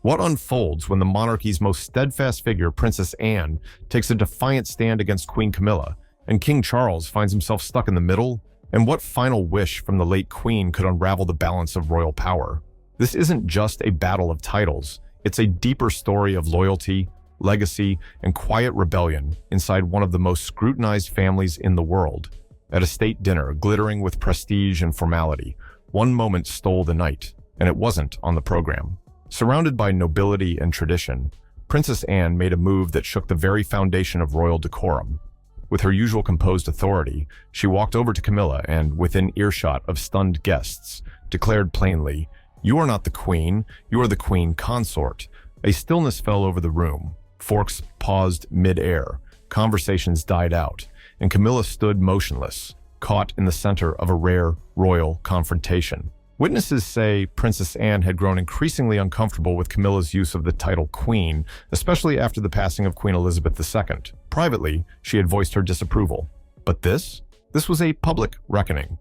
What unfolds when the monarchy's most steadfast figure, Princess Anne, takes a defiant stand against Queen Camilla, and King Charles finds himself stuck in the middle? And what final wish from the late Queen could unravel the balance of royal power? This isn't just a battle of titles. It's a deeper story of loyalty, legacy, and quiet rebellion inside one of the most scrutinized families in the world. At a state dinner, glittering with prestige and formality, one moment stole the night, and it wasn't on the program. Surrounded by nobility and tradition, Princess Anne made a move that shook the very foundation of royal decorum. With her usual composed authority, she walked over to Camilla and, within earshot of stunned guests, declared plainly, "You are not the queen, you are the Queen Consort." A stillness fell over the room. Forks paused mid-air, conversations died out, and Camilla stood motionless, caught in the center of a rare royal confrontation. Witnesses say Princess Anne had grown increasingly uncomfortable with Camilla's use of the title Queen, especially after the passing of Queen Elizabeth II. Privately, she had voiced her disapproval. But this was a public reckoning.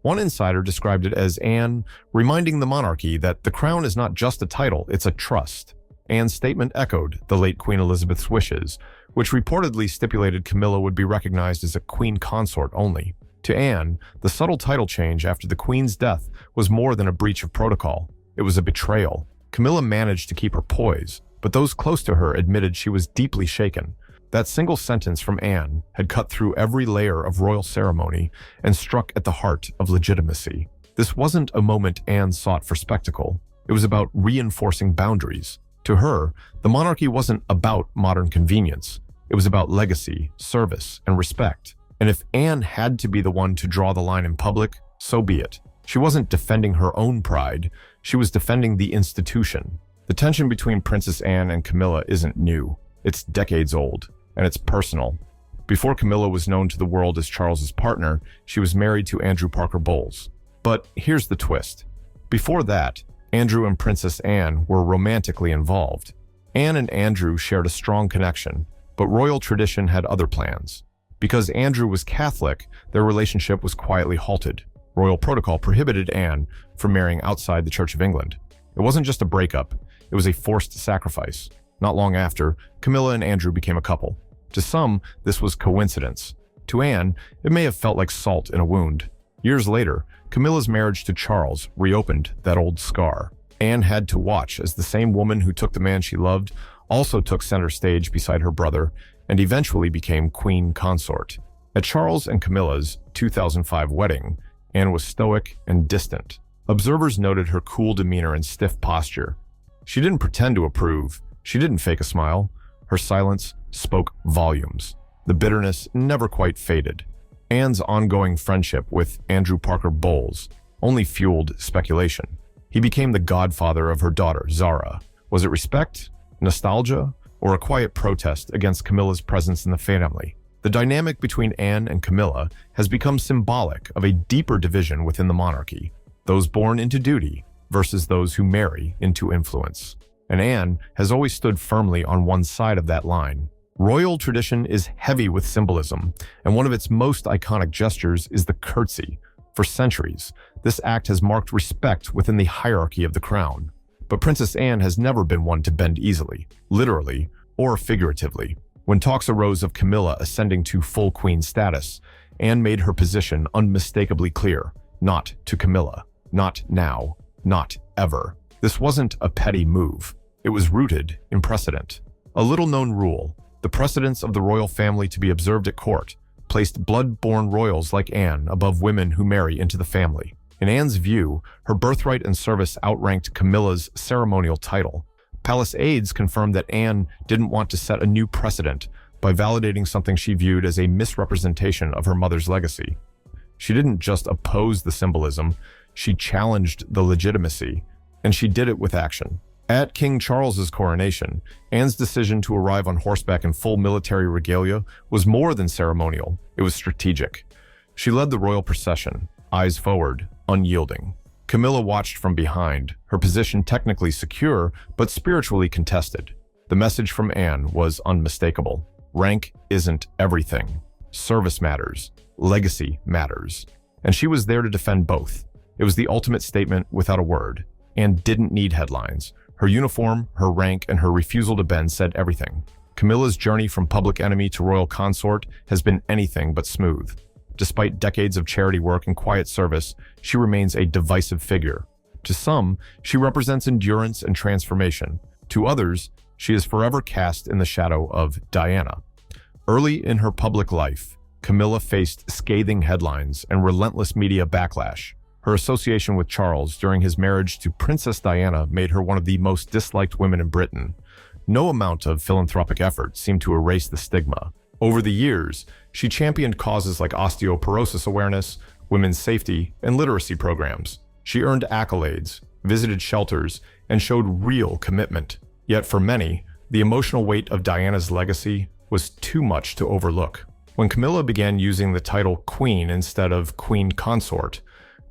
One insider described it as Anne reminding the monarchy that the crown is not just a title, it's a trust. Anne's statement echoed the late Queen Elizabeth's wishes, which reportedly stipulated Camilla would be recognized as a Queen Consort only. To Anne, the subtle title change after the Queen's death was more than a breach of protocol. It was a betrayal. Camilla managed to keep her poise, but those close to her admitted she was deeply shaken. That single sentence from Anne had cut through every layer of royal ceremony and struck at the heart of legitimacy. This wasn't a moment Anne sought for spectacle. It was about reinforcing boundaries. To her, the monarchy wasn't about modern convenience. It was about legacy, service, and respect. And if Anne had to be the one to draw the line in public, so be it. She wasn't defending her own pride, she was defending the institution. The tension between Princess Anne and Camilla isn't new. It's decades old, and it's personal. Before Camilla was known to the world as Charles's partner, she was married to Andrew Parker Bowles. But here's the twist. Before that, Andrew and Princess Anne were romantically involved. Anne and Andrew shared a strong connection, but royal tradition had other plans. Because Andrew was Catholic, their relationship was quietly halted. Royal protocol prohibited Anne from marrying outside the Church of England. It wasn't just a breakup, it was a forced sacrifice. Not long after, Camilla and Andrew became a couple. To some, this was coincidence. To Anne, it may have felt like salt in a wound. Years later, Camilla's marriage to Charles reopened that old scar. Anne had to watch as the same woman who took the man she loved also took center stage beside her brother and eventually became Queen Consort. At Charles and Camilla's 2005 wedding, Anne was stoic and distant. Observers noted her cool demeanor and stiff posture. She didn't pretend to approve. She didn't fake a smile. Her silence spoke volumes. The bitterness never quite faded. Anne's ongoing friendship with Andrew Parker Bowles only fueled speculation. He became the godfather of her daughter, Zara. Was it respect, nostalgia, or a quiet protest against Camilla's presence in the family? The dynamic between Anne and Camilla has become symbolic of a deeper division within the monarchy, those born into duty versus those who marry into influence. And Anne has always stood firmly on one side of that line. Royal tradition is heavy with symbolism, and one of its most iconic gestures is the curtsy. For centuries, this act has marked respect within the hierarchy of the crown. But Princess Anne has never been one to bend easily, literally or figuratively. When talks arose of Camilla ascending to full queen status, Anne made her position unmistakably clear. Not to Camilla. Not now. Not ever. This wasn't a petty move. It was rooted in precedent. A little-known rule, the precedence of the royal family to be observed at court, placed blood-born royals like Anne above women who marry into the family. In Anne's view, her birthright and service outranked Camilla's ceremonial title. Palace aides confirmed that Anne didn't want to set a new precedent by validating something she viewed as a misrepresentation of her mother's legacy. She didn't just oppose the symbolism, she challenged the legitimacy, and she did it with action. At King Charles's coronation, Anne's decision to arrive on horseback in full military regalia was more than ceremonial, it was strategic. She led the royal procession, eyes forward, unyielding. Camilla watched from behind, her position technically secure, but spiritually contested. The message from Anne was unmistakable. Rank isn't everything. Service matters. Legacy matters. And she was there to defend both. It was the ultimate statement without a word. Anne didn't need headlines. Her uniform, her rank, and her refusal to bend said everything. Camilla's journey from public enemy to royal consort has been anything but smooth. Despite decades of charity work and quiet service, she remains a divisive figure. To some, she represents endurance and transformation. To others, she is forever cast in the shadow of Diana. Early in her public life, Camilla faced scathing headlines and relentless media backlash. Her association with Charles during his marriage to Princess Diana made her one of the most disliked women in Britain. No amount of philanthropic effort seemed to erase the stigma. Over the years, she championed causes like osteoporosis awareness, women's safety, and literacy programs. She earned accolades, visited shelters, and showed real commitment. Yet for many, the emotional weight of Diana's legacy was too much to overlook. When Camilla began using the title Queen instead of Queen Consort,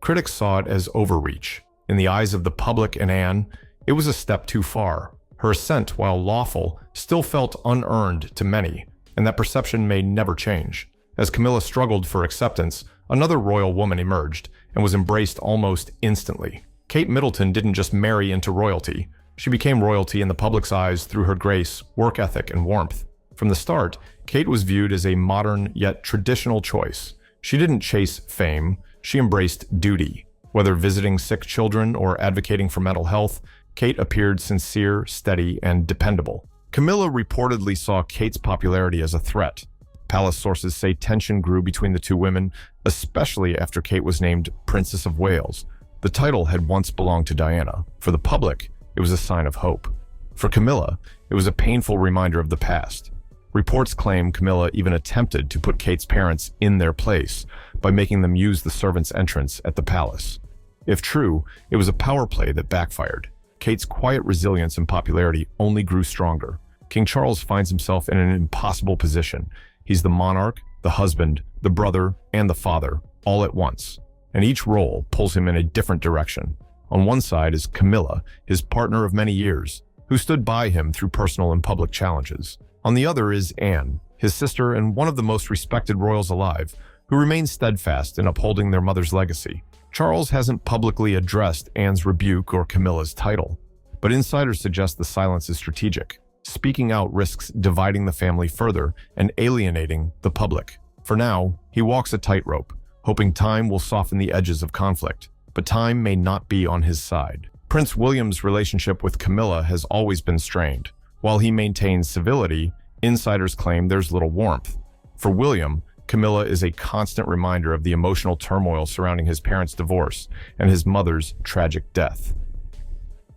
critics saw it as overreach. In the eyes of the public and Anne, it was a step too far. Her ascent, while lawful, still felt unearned to many, and that perception may never change. As Camilla struggled for acceptance, another royal woman emerged and was embraced almost instantly. Kate Middleton didn't just marry into royalty. She became royalty in the public's eyes through her grace, work ethic, and warmth. From the start, Kate was viewed as a modern yet traditional choice. She didn't chase fame, she embraced duty. Whether visiting sick children or advocating for mental health, Kate appeared sincere, steady, and dependable. Camilla reportedly saw Kate's popularity as a threat. Palace sources say tension grew between the two women, especially after Kate was named Princess of Wales. The title had once belonged to Diana. For the public, it was a sign of hope. For Camilla, it was a painful reminder of the past. Reports claim Camilla even attempted to put Kate's parents in their place by making them use the servants' entrance at the palace. If true, it was a power play that backfired. Kate's quiet resilience and popularity only grew stronger. King Charles finds himself in an impossible position. He's the monarch, the husband, the brother, and the father, all at once. And each role pulls him in a different direction. On one side is Camilla, his partner of many years, who stood by him through personal and public challenges. On the other is Anne, his sister and one of the most respected royals alive, who remains steadfast in upholding their mother's legacy. Charles hasn't publicly addressed Anne's rebuke or Camilla's title, but insiders suggest the silence is strategic. Speaking out risks dividing the family further and alienating the public. For now, he walks a tightrope, hoping time will soften the edges of conflict, but time may not be on his side. Prince William's relationship with Camilla has always been strained. While he maintains civility, insiders claim there's little warmth. For William, Camilla is a constant reminder of the emotional turmoil surrounding his parents' divorce and his mother's tragic death.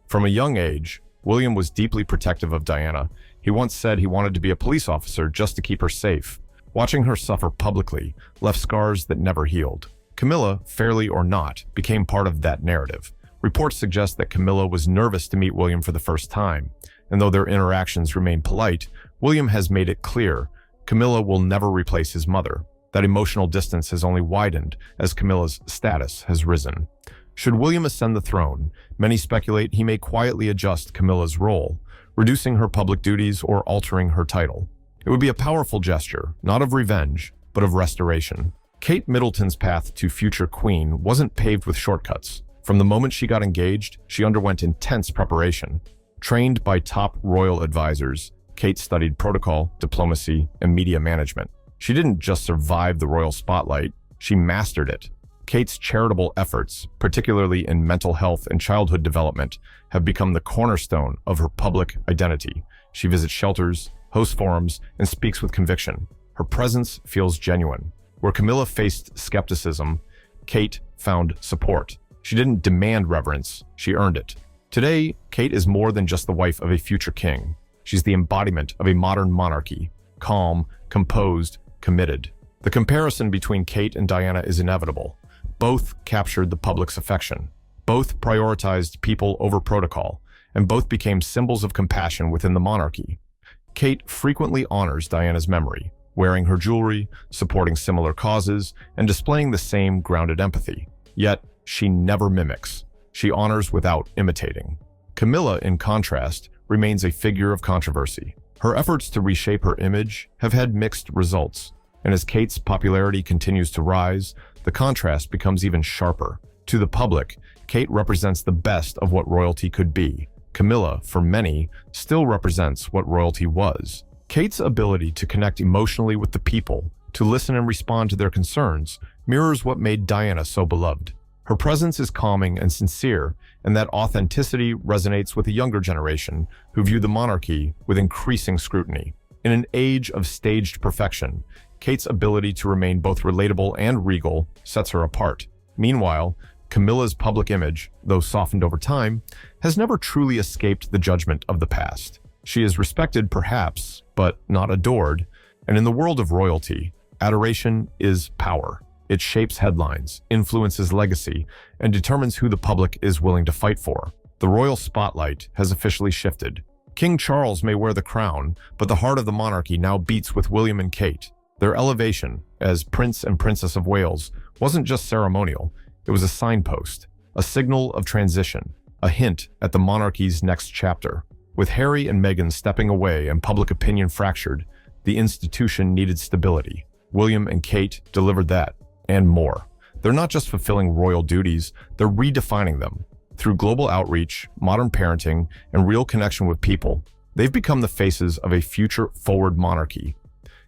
From a young age, William was deeply protective of Diana. He once said he wanted to be a police officer just to keep her safe. Watching her suffer publicly left scars that never healed. Camilla, fairly or not, became part of that narrative. Reports suggest that Camilla was nervous to meet William for the first time, and though their interactions remain polite, William has made it clear Camilla will never replace his mother. That emotional distance has only widened as Camilla's status has risen. Should William ascend the throne, many speculate he may quietly adjust Camilla's role, reducing her public duties or altering her title. It would be a powerful gesture, not of revenge, but of restoration. Kate Middleton's path to future queen wasn't paved with shortcuts. From the moment she got engaged, she underwent intense preparation. Trained by top royal advisors, Kate studied protocol, diplomacy, and media management. She didn't just survive the royal spotlight, she mastered it. Kate's charitable efforts, particularly in mental health and childhood development, have become the cornerstone of her public identity. She visits shelters, hosts forums, and speaks with conviction. Her presence feels genuine. Where Camilla faced skepticism, Kate found support. She didn't demand reverence, she earned it. Today, Kate is more than just the wife of a future king. She's the embodiment of a modern monarchy, calm, composed, committed. The comparison between Kate and Diana is inevitable. Both captured the public's affection. Both prioritized people over protocol, and both became symbols of compassion within the monarchy. Kate frequently honors Diana's memory, wearing her jewelry, supporting similar causes, and displaying the same grounded empathy. Yet, she never mimics. She honors without imitating. Camilla, in contrast, remains a figure of controversy. Her efforts to reshape her image have had mixed results, and as Kate's popularity continues to rise, the contrast becomes even sharper. To the public, Kate represents the best of what royalty could be: Camilla, for many, still represents what royalty was. Kate's ability to connect emotionally with the people, to listen and respond to their concerns, mirrors what made Diana so beloved. Her presence is calming and sincere, and that authenticity resonates with a younger generation who view the monarchy with increasing scrutiny. In an age of staged perfection, Kate's ability to remain both relatable and regal sets her apart. Meanwhile, Camilla's public image, though softened over time, has never truly escaped the judgment of the past. She is respected, perhaps, but not adored, and in the world of royalty, adoration is power. It shapes headlines, influences legacy, and determines who the public is willing to fight for. The royal spotlight has officially shifted. King Charles may wear the crown, but the heart of the monarchy now beats with William and Kate. Their elevation as Prince and Princess of Wales wasn't just ceremonial, it was a signpost, a signal of transition, a hint at the monarchy's next chapter. With Harry and Meghan stepping away and public opinion fractured, the institution needed stability. William and Kate delivered that, and more. They're not just fulfilling royal duties, they're redefining them. Through global outreach, modern parenting, and real connection with people, they've become the faces of a future-forward monarchy.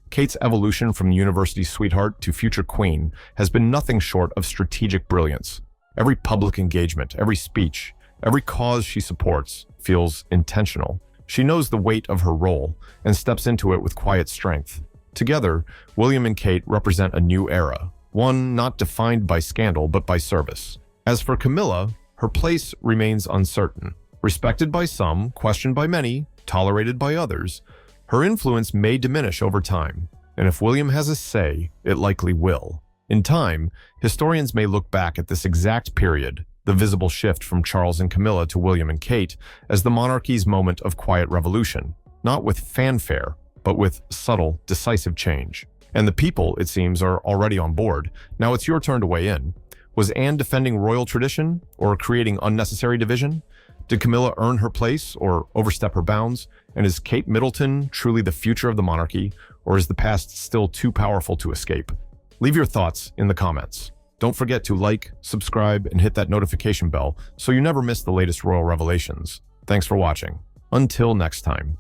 Kate's evolution from university sweetheart to future queen has been nothing short of strategic brilliance. Every public engagement, every speech, every cause she supports feels intentional. She knows the weight of her role and steps into it with quiet strength. Together, William and Kate represent a new era, one not defined by scandal but by service. As for Camilla, her place remains uncertain. Respected by some, questioned by many, tolerated by others, her influence may diminish over time, and if William has a say, it likely will. In time, historians may look back at this exact period, the visible shift from Charles and Camilla to William and Kate, as the monarchy's moment of quiet revolution, not with fanfare, but with subtle, decisive change. And the people, it seems, are already on board. Now it's your turn to weigh in. Was Anne defending royal tradition or creating unnecessary division? Did Camilla earn her place or overstep her bounds? And is Kate Middleton truly the future of the monarchy, or is the past still too powerful to escape? Leave your thoughts in the comments. Don't forget to like, subscribe, and hit that notification bell so you never miss the latest royal revelations. Thanks for watching. Until next time.